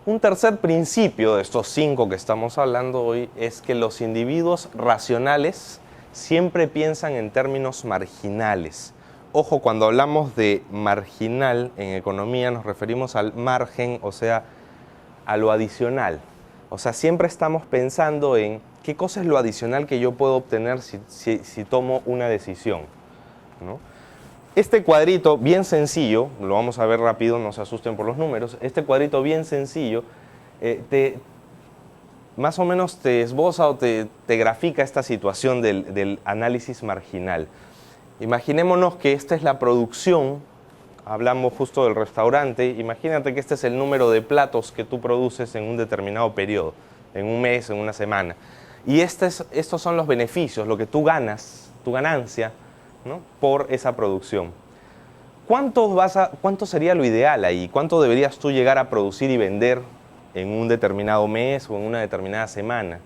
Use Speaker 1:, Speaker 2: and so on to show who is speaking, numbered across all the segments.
Speaker 1: Un tercer principio de estos 5 que estamos hablando hoy es que los individuos racionales siempre piensan en términos marginales. Ojo, cuando hablamos de marginal en economía nos referimos al margen, o sea, a lo adicional. O sea, siempre estamos pensando en qué cosa es lo adicional que yo puedo obtener si tomo una decisión, ¿no? Este cuadrito bien sencillo, lo vamos a ver rápido, no se asusten por los números, este cuadrito bien sencillo más o menos te esboza o te grafica esta situación del análisis marginal. Imaginémonos que esta es la producción, hablamos justo del restaurante, imagínate que este es el número de platos que tú produces en un determinado periodo, en un mes, en una semana. Y estos son los beneficios, lo que tú ganas, tu ganancia, ¿no?, por esa producción. ¿Cuánto sería lo ideal ahí? ¿Cuánto deberías tú llegar a producir y vender en un determinado mes o en una determinada semana?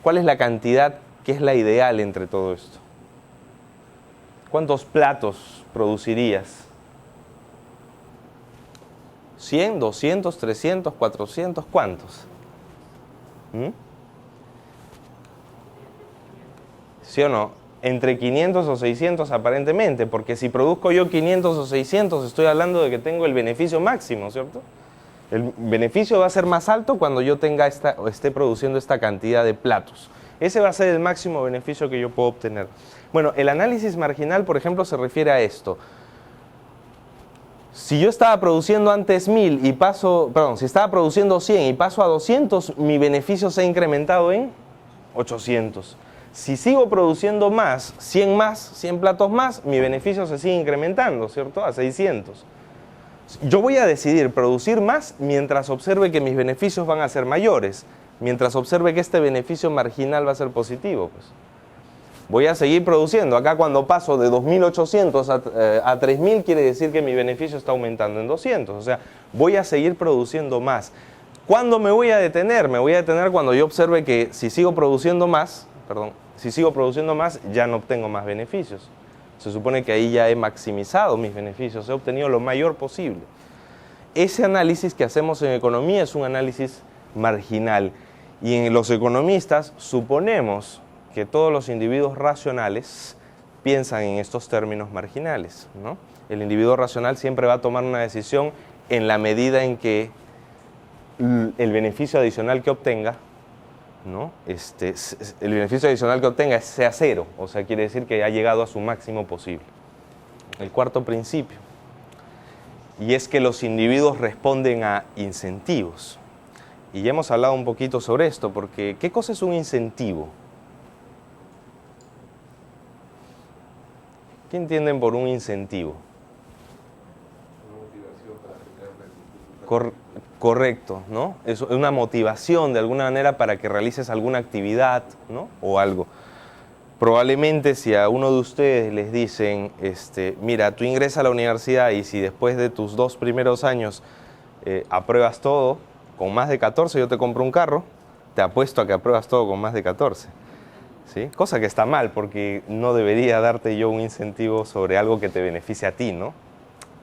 Speaker 1: ¿Cuál es la cantidad que es la ideal entre todo esto? ¿Cuántos platos producirías? ¿100, 200, 300, 400? ¿Cuántos? ¿Sí o no? Entre 500 o 600 aparentemente, porque si produzco yo 500 o 600 estoy hablando de que tengo el beneficio máximo, ¿cierto? El beneficio va a ser más alto cuando yo esté produciendo esta cantidad de platos. Ese va a ser el máximo beneficio que yo puedo obtener. Bueno, el análisis marginal, por ejemplo, se refiere a esto. Si yo estaba produciendo antes 1000 y si estaba produciendo 100 y paso a 200, mi beneficio se ha incrementado en 800. Si sigo produciendo más, 100 platos más, mi beneficio se sigue incrementando, ¿cierto? A 600. Yo voy a decidir producir más mientras observe que mis beneficios van a ser mayores, mientras observe que este beneficio marginal va a ser positivo, pues. Voy a seguir produciendo. Acá cuando paso de 2.800 a 3.000 quiere decir que mi beneficio está aumentando en 200. O sea, voy a seguir produciendo más. ¿Cuándo me voy a detener? Me voy a detener cuando yo observe que si sigo produciendo más, ya no obtengo más beneficios. Se supone que ahí ya he maximizado mis beneficios, he obtenido lo mayor posible. Ese análisis que hacemos en economía es un análisis marginal. Y en los economistas suponemos que todos los individuos racionales piensan en estos términos marginales, ¿no? El individuo racional siempre va a tomar una decisión en la medida en que el beneficio adicional que obtenga, ¿no?, el beneficio adicional que obtenga sea cero, o sea, quiere decir que ha llegado a su máximo posible. El cuarto principio, y es que los individuos responden a incentivos. Y ya hemos hablado un poquito sobre esto, porque ¿qué cosa es un incentivo? ¿Qué entienden por un incentivo? Correcto, ¿no? Es una motivación de alguna manera para que realices alguna actividad, ¿no?, o algo. Probablemente si a uno de ustedes les dicen, mira, tú ingresas a la universidad y si después de tus 2 primeros años apruebas todo, con más de 14 yo te compro un carro, te apuesto a que apruebas todo con más de 14. ¿Sí? Cosa que está mal, porque no debería darte yo un incentivo sobre algo que te beneficie a ti, ¿no?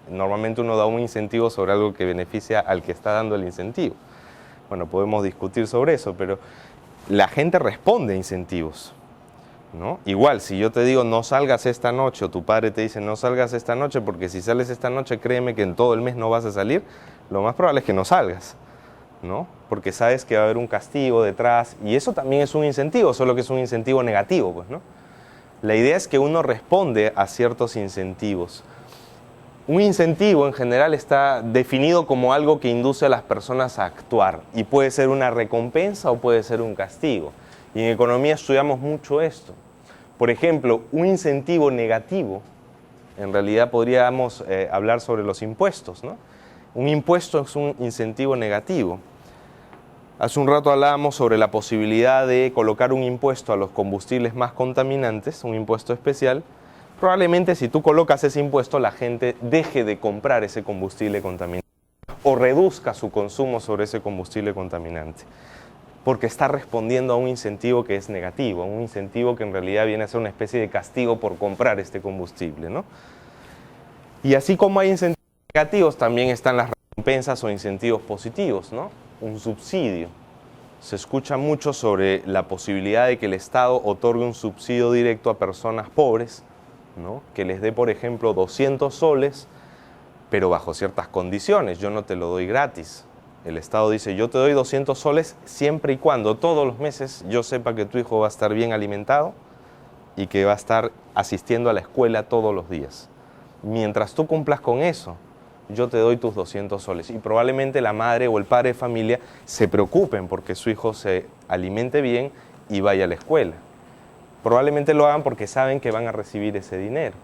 Speaker 1: Normalmente uno da un incentivo sobre algo que beneficia al que está dando el incentivo. Bueno, podemos discutir sobre eso, pero la gente responde a incentivos, ¿no? Igual, si yo te digo no salgas esta noche, o tu padre te dice no salgas esta noche, porque si sales esta noche créeme que en todo el mes no vas a salir, lo más probable es que no salgas, ¿no? Porque sabes que va a haber un castigo detrás, y eso también es un incentivo, solo que es un incentivo negativo, pues, ¿no? La idea es que uno responde a ciertos incentivos. Un incentivo en general está definido como algo que induce a las personas a actuar, y puede ser una recompensa o puede ser un castigo. Y en economía estudiamos mucho esto. Por ejemplo, un incentivo negativo, en realidad podríamos hablar sobre los impuestos, ¿no? Un impuesto es un incentivo negativo. Hace un rato hablábamos sobre la posibilidad de colocar un impuesto a los combustibles más contaminantes, un impuesto especial. Probablemente si tú colocas ese impuesto, la gente deje de comprar ese combustible contaminante o reduzca su consumo sobre ese combustible contaminante, porque está respondiendo a un incentivo que es negativo, a un incentivo que en realidad viene a ser una especie de castigo por comprar este combustible, ¿no? Y así como hay incentivos negativos, también están las recompensas o incentivos positivos, ¿no? un subsidio. Se escucha mucho sobre la posibilidad de que el Estado otorgue un subsidio directo a personas pobres, ¿no? Que les dé, por ejemplo, 200 soles, pero bajo ciertas condiciones. Yo no te lo doy gratis. El Estado dice, yo te doy 200 soles siempre y cuando todos los meses yo sepa que tu hijo va a estar bien alimentado y que va a estar asistiendo a la escuela todos los días. Mientras tú cumplas con eso, yo te doy tus 200 soles. Y probablemente la madre o el padre de familia se preocupen porque su hijo se alimente bien y vaya a la escuela. Probablemente lo hagan porque saben que van a recibir ese dinero.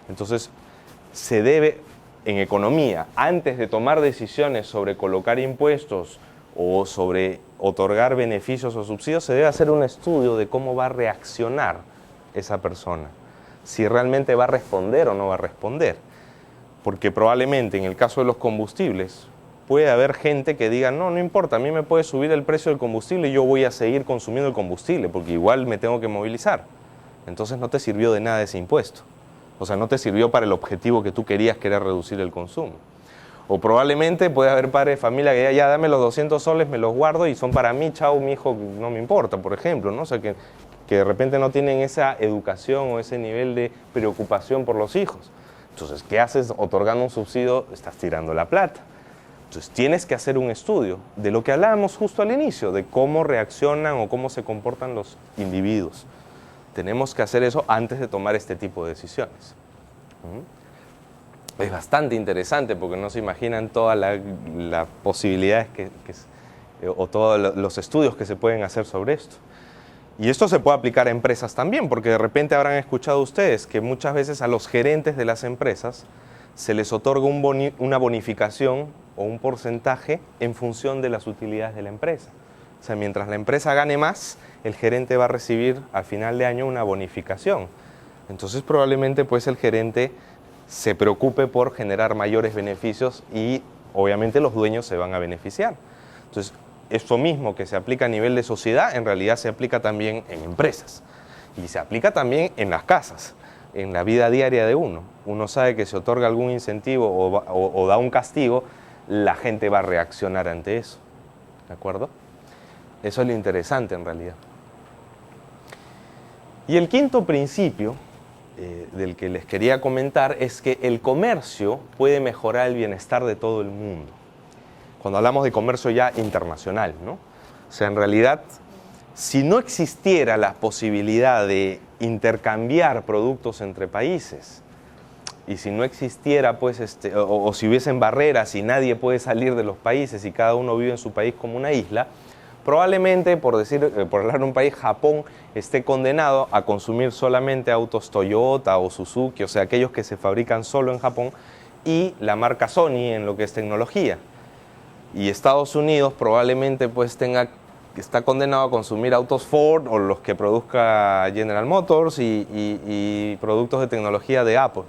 Speaker 1: Entonces, se debe, en economía, antes de tomar decisiones sobre colocar impuestos o sobre otorgar beneficios o subsidios, se debe hacer un estudio de cómo va a reaccionar esa persona. Si realmente va a responder o no va a responder. Porque probablemente en el caso de los combustibles puede haber gente que diga, no importa, a mí me puede subir el precio del combustible y yo voy a seguir consumiendo el combustible porque igual me tengo que movilizar. Entonces no te sirvió de nada ese impuesto. O sea, no te sirvió para el objetivo que tú querías, que era reducir el consumo. O probablemente puede haber padres de familia que diga, ya dame los 200 soles, me los guardo y son para mí, chao, mi hijo, no me importa, por ejemplo, ¿no? O sea, que de repente no tienen esa educación o ese nivel de preocupación por los hijos. Entonces, ¿qué haces otorgando un subsidio? Estás tirando la plata. Entonces, tienes que hacer un estudio de lo que hablábamos justo al inicio, de cómo reaccionan o cómo se comportan los individuos. Tenemos que hacer eso antes de tomar este tipo de decisiones. Es bastante interesante porque no se imaginan todas las posibilidades o todos los estudios que se pueden hacer sobre esto. Y esto se puede aplicar a empresas también, porque de repente habrán escuchado ustedes que muchas veces a los gerentes de las empresas se les otorga una bonificación o un porcentaje en función de las utilidades de la empresa. O sea, mientras la empresa gane más, el gerente va a recibir al final de año una bonificación. Entonces probablemente pues el gerente se preocupe por generar mayores beneficios y obviamente los dueños se van a beneficiar. Entonces, esto mismo que se aplica a nivel de sociedad, en realidad se aplica también en empresas. Y se aplica también en las casas, en la vida diaria de uno. Uno sabe que si otorga algún incentivo o da un castigo, la gente va a reaccionar ante eso. ¿De acuerdo? Eso es lo interesante en realidad. Y el quinto principio del que les quería comentar es que el comercio puede mejorar el bienestar de todo el mundo. Cuando hablamos de comercio ya internacional, ¿no? O sea, en realidad, si no existiera la posibilidad de intercambiar productos entre países, y si no existiera, pues, o si hubiesen barreras y nadie puede salir de los países y cada uno vive en su país como una isla, probablemente, por hablar de un país, Japón esté condenado a consumir solamente autos Toyota o Suzuki, o sea, aquellos que se fabrican solo en Japón, y la marca Sony en lo que es tecnología. Y Estados Unidos probablemente pues está condenado a consumir autos Ford o los que produzca General Motors y productos de tecnología de Apple.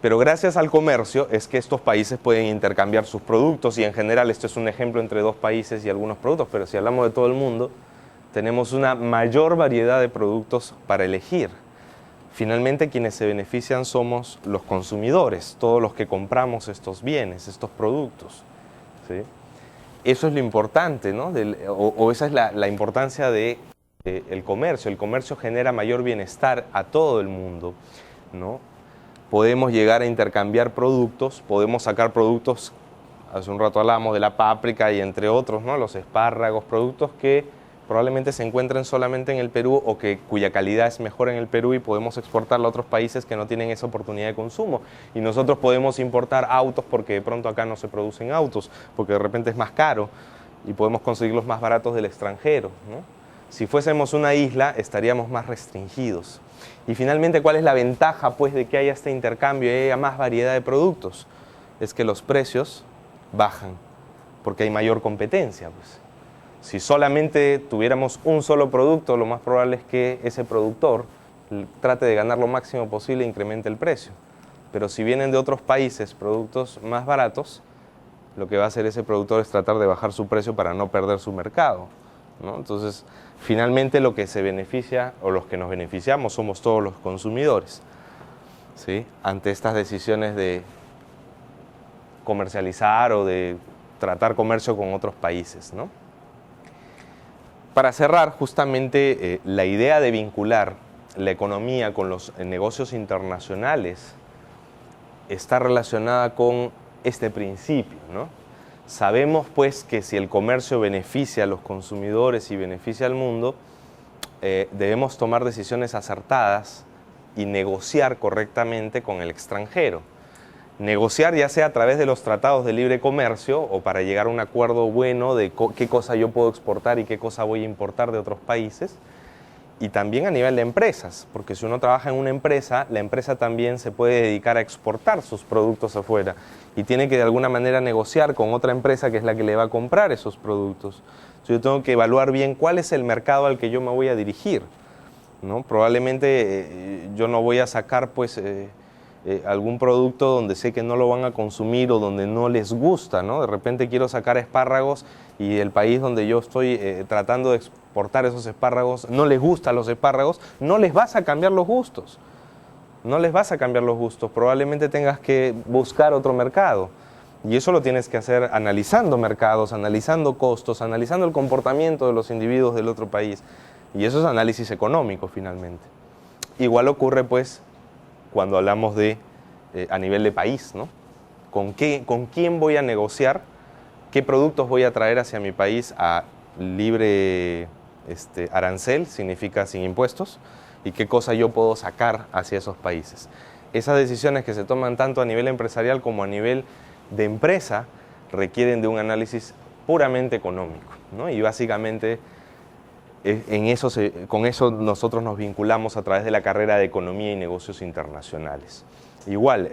Speaker 1: Pero gracias al comercio es que estos países pueden intercambiar sus productos y en general esto es un ejemplo entre dos países y algunos productos, pero si hablamos de todo el mundo, tenemos una mayor variedad de productos para elegir. Finalmente, quienes se benefician somos los consumidores, todos los que compramos estos bienes, estos productos, ¿sí? Eso es lo importante, ¿no? Esa es la importancia del comercio. El comercio genera mayor bienestar a todo el mundo, ¿no? Podemos llegar a intercambiar productos, podemos sacar productos, hace un rato hablamos de la páprica y entre otros, ¿no? Los espárragos, productos que probablemente se encuentren solamente en el Perú o cuya calidad es mejor en el Perú y podemos exportarlo a otros países que no tienen esa oportunidad de consumo. Y nosotros podemos importar autos porque de pronto acá no se producen autos, porque de repente es más caro y podemos conseguirlos más baratos del extranjero, ¿no? Si fuésemos una isla estaríamos más restringidos. Y finalmente, ¿cuál es la ventaja pues de que haya este intercambio y haya más variedad de productos? Es que los precios bajan porque hay mayor competencia, pues. Si solamente tuviéramos un solo producto, lo más probable es que ese productor trate de ganar lo máximo posible e incremente el precio. Pero si vienen de otros países productos más baratos, lo que va a hacer ese productor es tratar de bajar su precio para no perder su mercado, ¿no? Entonces, finalmente lo que se beneficia o los que nos beneficiamos somos todos los consumidores, ¿sí? Ante estas decisiones de comercializar o de tratar comercio con otros países, ¿no? Para cerrar, justamente la idea de vincular la economía con los negocios internacionales está relacionada con este principio, ¿no? Sabemos pues que si el comercio beneficia a los consumidores y beneficia al mundo, debemos tomar decisiones acertadas y negociar correctamente con el extranjero. Negociar ya sea a través de los tratados de libre comercio o para llegar a un acuerdo bueno de qué cosa yo puedo exportar y qué cosa voy a importar de otros países. Y también a nivel de empresas, porque si uno trabaja en una empresa, la empresa también se puede dedicar a exportar sus productos afuera y tiene que de alguna manera negociar con otra empresa que es la que le va a comprar esos productos. Entonces, yo tengo que evaluar bien cuál es el mercado al que yo me voy a dirigir, ¿no? Probablemente yo no voy a sacar pues, algún producto donde sé que no lo van a consumir o donde no les gusta, ¿no? De repente quiero sacar espárragos y el país donde yo estoy tratando de exportar esos espárragos, no les gustan los espárragos, no les vas a cambiar los gustos. No les vas a cambiar los gustos, probablemente tengas que buscar otro mercado. Y eso lo tienes que hacer analizando mercados, analizando costos, analizando el comportamiento de los individuos del otro país. Y eso es análisis económico finalmente. Igual ocurre pues cuando hablamos de a nivel de país, ¿no? ¿Con quién voy a negociar? ¿Qué productos voy a traer hacia mi país a libre arancel, significa sin impuestos? ¿Y qué cosa yo puedo sacar hacia esos países? Esas decisiones que se toman tanto a nivel empresarial como a nivel de empresa requieren de un análisis puramente económico, ¿no? Y básicamente con eso nosotros nos vinculamos a través de la carrera de Economía y Negocios Internacionales. Igual,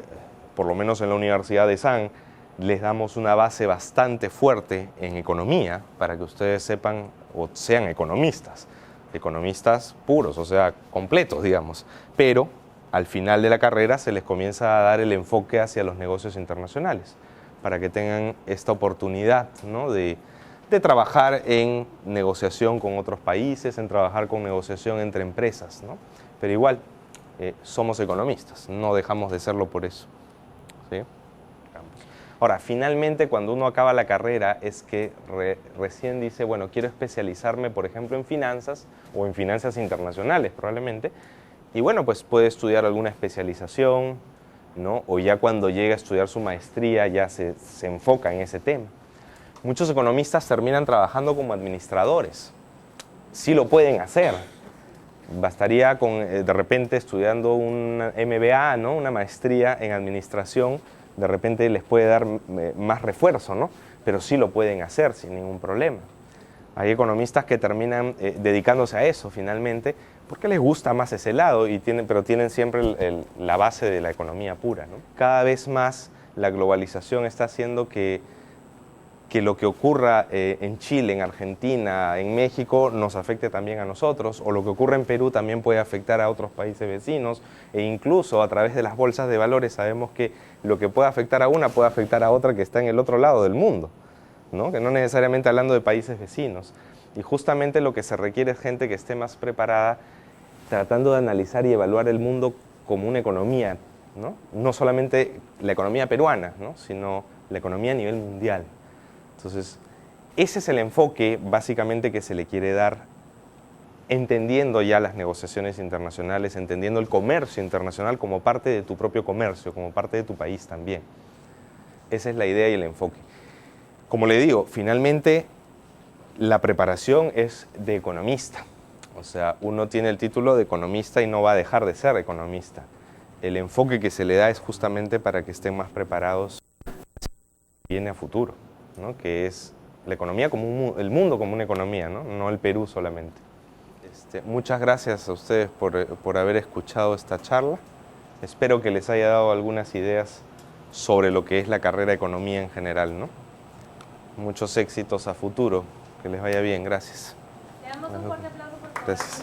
Speaker 1: por lo menos en la Universidad de San, les damos una base bastante fuerte en economía para que ustedes sepan o sean economistas puros, o sea, completos, digamos. Pero al final de la carrera se les comienza a dar el enfoque hacia los negocios internacionales para que tengan esta oportunidad, ¿no? de trabajar en negociación con otros países, en trabajar con negociación entre empresas, ¿no? Pero igual, somos economistas, no dejamos de serlo por eso, ¿sí? Ahora, finalmente, cuando uno acaba la carrera, es que recién dice, bueno, quiero especializarme, por ejemplo, en finanzas o en finanzas internacionales, probablemente, y bueno, pues puede estudiar alguna especialización, ¿no? O ya cuando llega a estudiar su maestría ya se enfoca en ese tema. Muchos economistas terminan trabajando como administradores. Sí lo pueden hacer. Bastaría con, de repente, estudiando un MBA, ¿no? Una maestría en administración, de repente les puede dar más refuerzo, ¿no? Pero sí lo pueden hacer sin ningún problema. Hay economistas que terminan dedicándose a eso finalmente porque les gusta más ese lado, pero tienen siempre la base de la economía pura, ¿no? Cada vez más la globalización está haciendo que lo que ocurra en Chile, en Argentina, en México, nos afecte también a nosotros, o lo que ocurre en Perú también puede afectar a otros países vecinos, e incluso a través de las bolsas de valores sabemos que lo que puede afectar a una puede afectar a otra que está en el otro lado del mundo, ¿no? Que no necesariamente hablando de países vecinos. Y justamente lo que se requiere es gente que esté más preparada, tratando de analizar y evaluar el mundo como una economía, ¿no? No solamente la economía peruana, ¿no? Sino la economía a nivel mundial. Entonces, ese es el enfoque básicamente que se le quiere dar, entendiendo ya las negociaciones internacionales, entendiendo el comercio internacional como parte de tu propio comercio, como parte de tu país también. Esa es la idea y el enfoque. Como le digo, finalmente la preparación es de economista. O sea, uno tiene el título de economista y no va a dejar de ser economista. El enfoque que se le da es justamente para que estén más preparados viene a futuro, ¿no? Que es la economía como el mundo como una economía, ¿no? No el Perú solamente. Muchas gracias a ustedes por haber escuchado esta charla. Espero que les haya dado algunas ideas sobre lo que es la carrera de economía en general, ¿no? Muchos éxitos a futuro. Que les vaya bien. Gracias.
Speaker 2: Le damos un fuerte aplauso, por favor.
Speaker 1: Gracias.